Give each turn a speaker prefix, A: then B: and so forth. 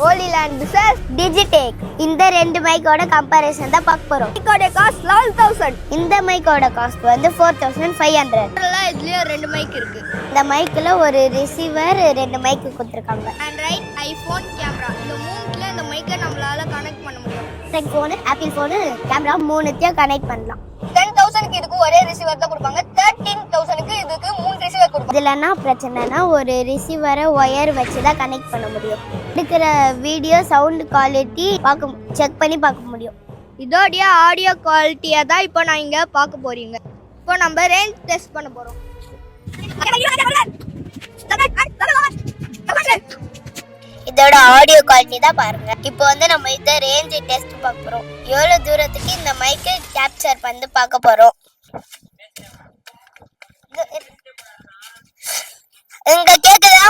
A: Holi land pisses Digitek. இந்த ரெண்டு மைக்கோட comparison தான் பார்க்க போறோம். மைக்கோட காஸ்ட் 11000. இந்த மைக்கோட காஸ்ட் வந்து 4500. இதுலயே ரெண்டு மைக் இருக்கு. இந்த மைக்ல ஒரு ரிசீவர், ரெண்டு மைக் கொடுத்திருக்காங்க. ஆண்ட்ராய்ட், ஐபோன், கேமரா இந்த மூணுல இந்த மைக்கை நம்மளால கனெக்ட் பண்ண முடியும். Tech phone, apple phone, camera மூணுத்தையும் கனெக்ட் பண்ணலாம். 10000க்கு இதுக்கு ஒரே ரிசீவர் தான் கொடுப்பாங்க. 13000க்கு இதுக்கு மூணு ரிசீவர் கொடுப்பாங்க. இதுல என்ன பிரச்சனைனா ஒரு ரிசீவரை ஒயர் வச்சு தான் கனெக்ட் பண்ண முடியும். இருக்கிற வீடியோ சவுண்ட் குவாலிட்டி செக் பண்ணி பார்க்க முடியும். இதோடைய ஆடியோ குவாலிட்டியை தான் இப்போ நான் இங்கே பார்க்க போறீங்க. இப்போ நம்ம ரேஞ்ச் டெஸ்ட் பண்ண போறோம். இதோட ஆடியோ குவாலிட்டி தான் பாருங்க. இப்போ வந்து நம்ம இத ரேஞ்ச் டெஸ்ட் பார்க்க போறோம். எவ்வளவு தூரத்துக்கு இந்த மைக்கை கேப்சர் பண்ணி பார்க்க போறோம். இங்க கேக்குதா?